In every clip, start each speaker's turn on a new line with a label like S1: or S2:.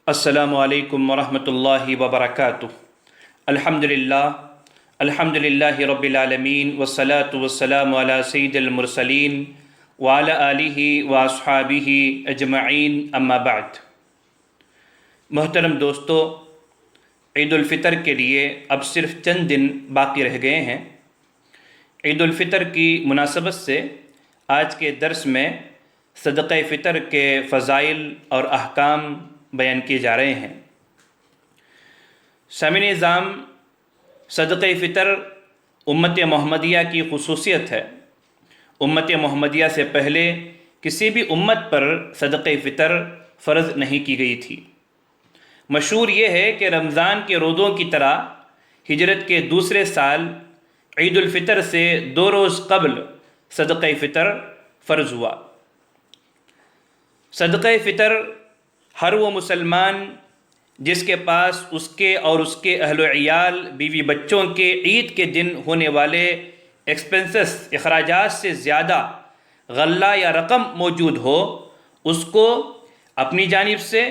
S1: السلام علیکم ورحمۃ اللہ وبرکاتہ۔ الحمد للہ رب العالمین والصلاة والسلام علی سید المرسلین وعلی آلہ واصحابہ اجمعین، اما بعد۔ محترم دوستو، عید الفطر کے لیے اب صرف چند دن باقی رہ گئے ہیں۔ عید الفطر کی مناسبت سے آج کے درس میں صدقہ فطر کے فضائل اور احکام بیان کیے جا رہے ہیں۔ سامعین نظام، صدقہ فطر امت محمدیہ کی خصوصیت ہے۔ امت محمدیہ سے پہلے کسی بھی امت پر صدقہ فطر فرض نہیں کی گئی تھی۔ مشہور یہ ہے کہ رمضان کے روزوں کی طرح ہجرت کے دوسرے سال عید الفطر سے 2 روز قبل صدقہ فطر فرض ہوا۔ صدقہ فطر ہر وہ مسلمان جس کے پاس اس کے اور اس کے اہل و عیال، بیوی بچوں کے عید کے دن ہونے والے ایکسپنسز، اخراجات سے زیادہ غلہ یا رقم موجود ہو، اس کو اپنی جانب سے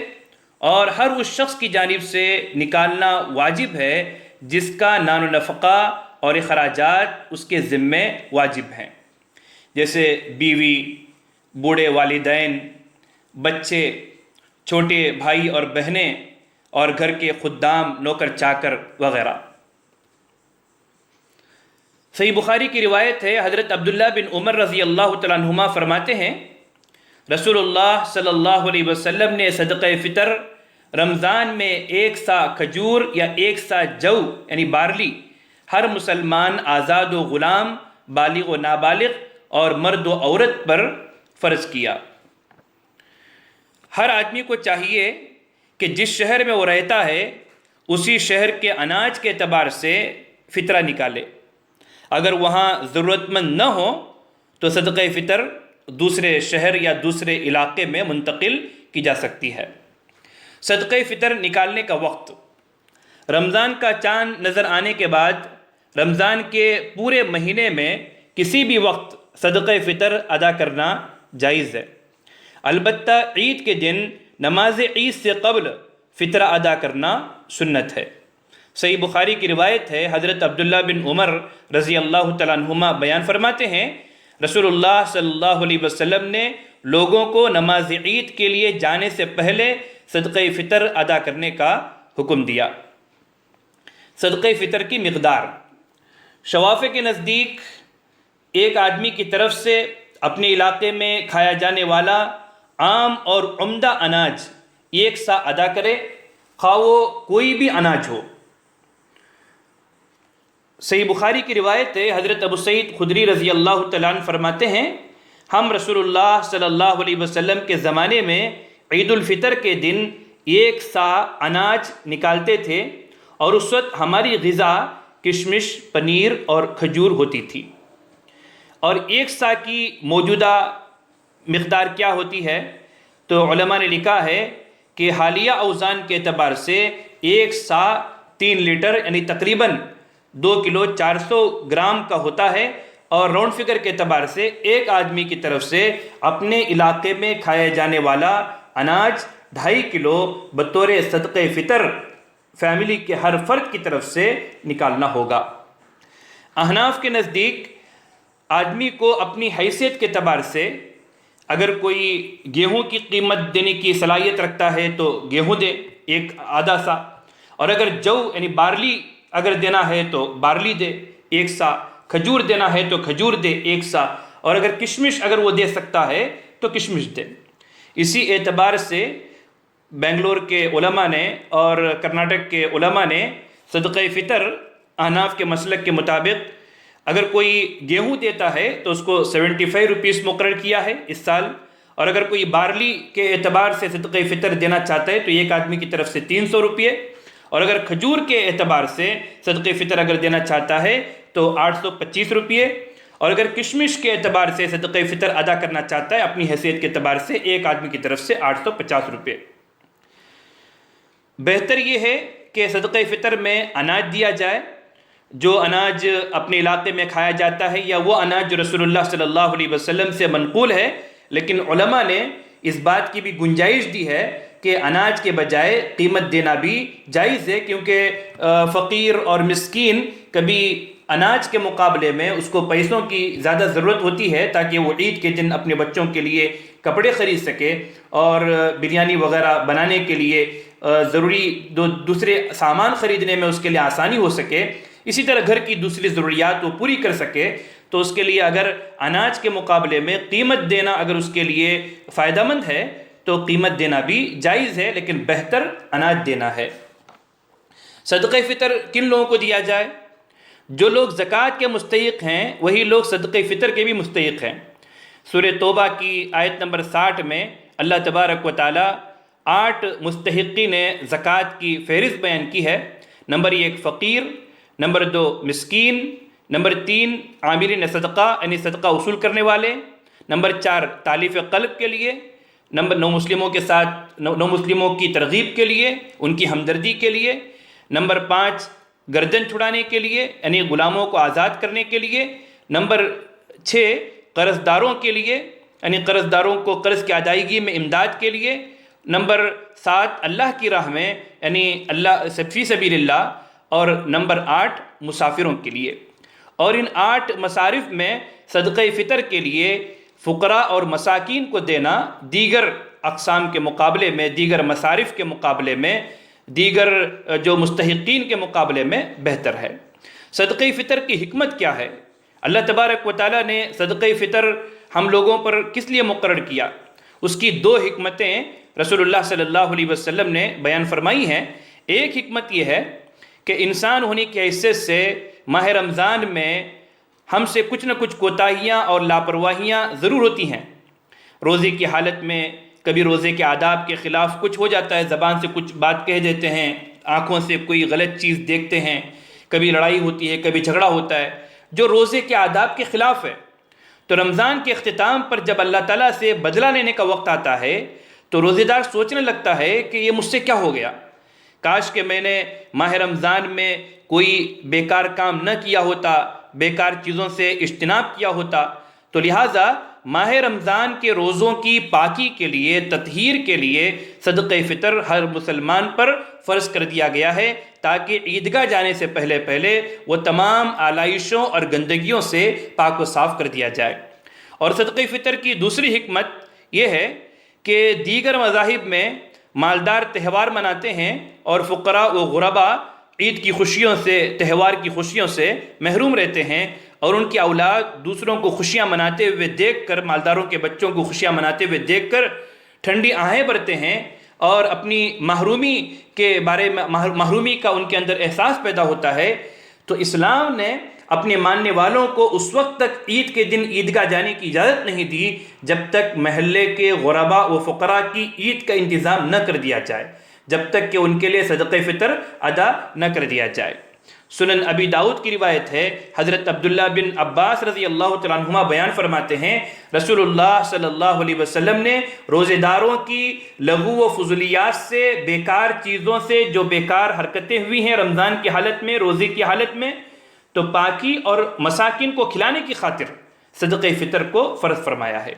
S1: اور ہر اس شخص کی جانب سے نکالنا واجب ہے جس کا نان و نفقہ اور اخراجات اس کے ذمے واجب ہیں، جیسے بیوی، بوڑھے والدین، بچے، چھوٹے بھائی اور بہنیں اور گھر کے خدام، نوکر چاکر وغیرہ۔ صحیح بخاری کی روایت ہے، حضرت عبداللہ بن عمر رضی اللہ تعالیٰ عنہما فرماتے ہیں، رسول اللہ صلی اللہ علیہ وسلم نے صدقہ فطر رمضان میں 1 سا کھجور یا 1 سا جو یعنی بارلی ہر مسلمان آزاد و غلام، بالغ و نابالغ اور مرد و عورت پر فرض کیا۔ ہر آدمی کو چاہیے کہ جس شہر میں وہ رہتا ہے اسی شہر کے اناج کے اعتبار سے فطرہ نکالے۔ اگر وہاں ضرورت مند نہ ہو تو صدقہ فطر دوسرے شہر یا دوسرے علاقے میں منتقل کی جا سکتی ہے۔ صدقہ فطر نکالنے کا وقت: رمضان کا چاند نظر آنے کے بعد رمضان کے پورے مہینے میں کسی بھی وقت صدقہ فطر ادا کرنا جائز ہے، البتہ عید کے دن نماز عید سے قبل فطرہ ادا کرنا سنت ہے۔ صحیح بخاری کی روایت ہے، حضرت عبداللہ بن عمر رضی اللہ تعالیٰ عنہما بیان فرماتے ہیں، رسول اللہ صلی اللہ علیہ وسلم نے لوگوں کو نماز عید کے لیے جانے سے پہلے صدقہ فطر ادا کرنے کا حکم دیا۔ صدقہ فطر کی مقدار: شوافے کے نزدیک ایک آدمی کی طرف سے اپنے علاقے میں کھایا جانے والا عام اور عمدہ اناج 1 سا ادا کرے، خواہ وہ کوئی بھی اناج ہو۔ صحیح بخاری کی روایت ہے، حضرت ابو سعید خدری رضی اللہ تعالیٰ عنہ فرماتے ہیں، ہم رسول اللہ صلی اللہ علیہ وسلم کے زمانے میں عید الفطر کے دن 1 سا اناج نکالتے تھے اور اس وقت ہماری غذا کشمش، پنیر اور کھجور ہوتی تھی۔ اور 1 سا کی موجودہ مقدار کیا ہوتی ہے؟ تو علماء نے لکھا ہے کہ حالیہ اوزان کے اعتبار سے 1 سا 3 لیٹر یعنی تقریباً 2 کلو 400 گرام کا ہوتا ہے، اور راؤنڈ فگر کے اعتبار سے ایک آدمی کی طرف سے اپنے علاقے میں کھایا جانے والا اناج 2.5 کلو بطور صدقہ فطر فیملی کے ہر فرد کی طرف سے نکالنا ہوگا۔ احناف کے نزدیک آدمی کو اپنی حیثیت کے اعتبار سے اگر کوئی گیہوں کی قیمت دینے کی صلاحیت رکھتا ہے تو گیہوں دے 1/2 سا، اور اگر جو یعنی بارلی اگر دینا ہے تو بارلی دے 1 سا، کھجور دینا ہے تو کھجور دے 1 سا، اور اگر کشمش اگر وہ دے سکتا ہے تو کشمش دے۔ اسی اعتبار سے بنگلور کے علماء نے اور کرناٹک کے علماء نے صدقہ فطر احناف کے مسلک کے مطابق اگر کوئی گیہوں دیتا ہے تو اس کو 75 روپیز مقرر کیا ہے اس سال، اور اگر کوئی بارلی کے اعتبار سے صدقہ فطر دینا چاہتا ہے تو ایک آدمی کی طرف سے 300 روپے، اور اگر کھجور کے اعتبار سے صدقہ فطر اگر دینا چاہتا ہے تو 825 روپے، اور اگر کشمش کے اعتبار سے صدقہ فطر ادا کرنا چاہتا ہے اپنی حیثیت کے اعتبار سے ایک آدمی کی طرف سے 850 روپے۔ بہتر یہ ہے کہ صدقہ فطر میں اناج دیا جائے، جو اناج اپنے علاقے میں کھایا جاتا ہے یا وہ اناج جو رسول اللہ صلی اللہ علیہ وسلم سے منقول ہے، لیکن علماء نے اس بات کی بھی گنجائش دی ہے کہ کہ اناج کے بجائے قیمت دینا بھی جائز ہے، کیونکہ فقیر اور مسکین کبھی اناج کے مقابلے میں اس کو پیسوں کی زیادہ ضرورت ہوتی ہے تاکہ وہ عید کے دن اپنے بچوں کے لیے کپڑے خرید سکے اور بریانی وغیرہ بنانے کے لیے ضروری دوسرے سامان خریدنے میں اس کے لیے آسانی ہو سکے، اسی طرح گھر کی دوسری ضروریات وہ پوری کر سکے، تو اس کے لیے اگر اناج کے مقابلے میں قیمت دینا اگر اس کے لیے فائدہ مند ہے تو قیمت دینا بھی جائز ہے، لیکن بہتر اناج دینا ہے۔ صدقہ فطر کن لوگوں کو دیا جائے؟ جو لوگ زکوٰۃ کے مستحق ہیں وہی لوگ صدقہ فطر کے بھی مستحق ہیں۔ سورہ توبہ کی آیت نمبر 60 میں اللہ تبارک و تعالی 8 مستحقین زکوٰۃ کی فہرست بیان کی ہے۔ نمبر 1 فقیر، نمبر 2 مسکین، نمبر 3 عاملین صدقہ یعنی صدقہ وصول کرنے والے، نمبر 4 تالیف قلب کے لیے، نمبر 9 مسلموں کے ساتھ نو مسلموں کی ترغیب کے لیے، ان کی ہمدردی کے لیے، نمبر 5 گردن چھڑانے کے لیے یعنی غلاموں کو آزاد کرنے کے لیے، نمبر 6 قرض داروں کے لیے یعنی قرض داروں کو قرض کی ادائیگی میں امداد کے لیے، نمبر 7 اللہ کی راہ میں یعنی اللہ فی سبیل اللہ، اور نمبر 8 مسافروں کے لیے۔ اور ان 8 مصارف میں صدقہ فطر کے لیے فقراء اور مساکین کو دینا دیگر اقسام کے مقابلے میں، دیگر مصارف کے مقابلے میں، دیگر جو مستحقین کے مقابلے میں بہتر ہے۔ صدقہ فطر کی حکمت کیا ہے؟ اللہ تبارک و تعالیٰ نے صدقہ فطر ہم لوگوں پر کس لیے مقرر کیا؟ اس کی 2 حکمتیں رسول اللہ صلی اللہ علیہ وسلم نے بیان فرمائی ہیں۔ ایک حکمت یہ ہے کہ انسان ہونے کی حیثیت سے ماہ رمضان میں ہم سے کچھ نہ کچھ کوتاہیاں اور لاپرواہیاں ضرور ہوتی ہیں۔ روزے کی حالت میں کبھی روزے کے آداب کے خلاف کچھ ہو جاتا ہے، زبان سے کچھ بات کہہ دیتے ہیں، آنکھوں سے کوئی غلط چیز دیکھتے ہیں، کبھی لڑائی ہوتی ہے، کبھی جھگڑا ہوتا ہے جو روزے کے آداب کے خلاف ہے۔ تو رمضان کے اختتام پر جب اللہ تعالیٰ سے بدلہ لینے کا وقت آتا ہے تو روزے دار سوچنے لگتا ہے کہ یہ مجھ سے کیا ہو گیا، کاش کہ میں نے ماہ رمضان میں کوئی بیکار کام نہ کیا ہوتا، بیکار چیزوں سے اجتناب کیا ہوتا۔ تو لہٰذا ماہ رمضان کے روزوں کی پاکی کے لیے، تطہیر کے لیے صدقہ فطر ہر مسلمان پر فرض کر دیا گیا ہے تاکہ عیدگاہ جانے سے پہلے وہ تمام آلائشوں اور گندگیوں سے پاک و صاف کر دیا جائے۔ اور صدقہ فطر کی دوسری حکمت یہ ہے کہ دیگر مذاہب میں مالدار تہوار مناتے ہیں اور فقراء و غرباء عید کی خوشیوں سے، تہوار کی خوشیوں سے محروم رہتے ہیں، اور ان کی اولاد دوسروں کو خوشیاں مناتے ہوئے دیکھ کر، مالداروں کے بچوں کو خوشیاں مناتے ہوئے دیکھ کر ٹھنڈی آہیں بھرتے ہیں اور اپنی محرومی کے بارے میں، محرومی کا ان کے اندر احساس پیدا ہوتا ہے۔ تو اسلام نے اپنے ماننے والوں کو اس وقت تک عید کے دن عیدگاہ جانے کی اجازت نہیں دی جب تک محلے کے غرباء و فقراء کی عید کا انتظام نہ کر دیا جائے، جب تک کہ ان کے لیے صدقہ فطر ادا نہ کر دیا جائے۔ سنن ابی داؤد کی روایت ہے، حضرت عبداللہ بن عباس رضی اللہ تعالیٰ عنہما بیان فرماتے ہیں، رسول اللہ صلی اللہ علیہ وسلم نے روزے داروں کی لغو و فضولیات سے، بیکار چیزوں سے، جو بیکار حرکتیں ہوئی ہیں رمضان کی حالت میں، روزے کی حالت میں، تو پاکی اور مساکین کو کھلانے کی خاطر صدقہ فطر کو فرض فرمایا ہے۔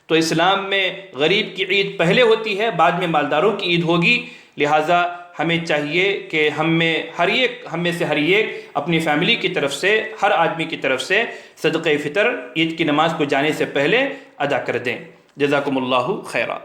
S1: تو اسلام میں غریب کی عید پہلے ہوتی ہے، بعد میں مالداروں کی عید ہوگی، لہٰذا ہمیں چاہیے کہ ہم میں سے ہر ایک اپنی فیملی کی طرف سے، ہر آدمی کی طرف سے صدقہ فطر عید کی نماز کو جانے سے پہلے ادا کر دیں۔ جزاکم اللہ خیرا۔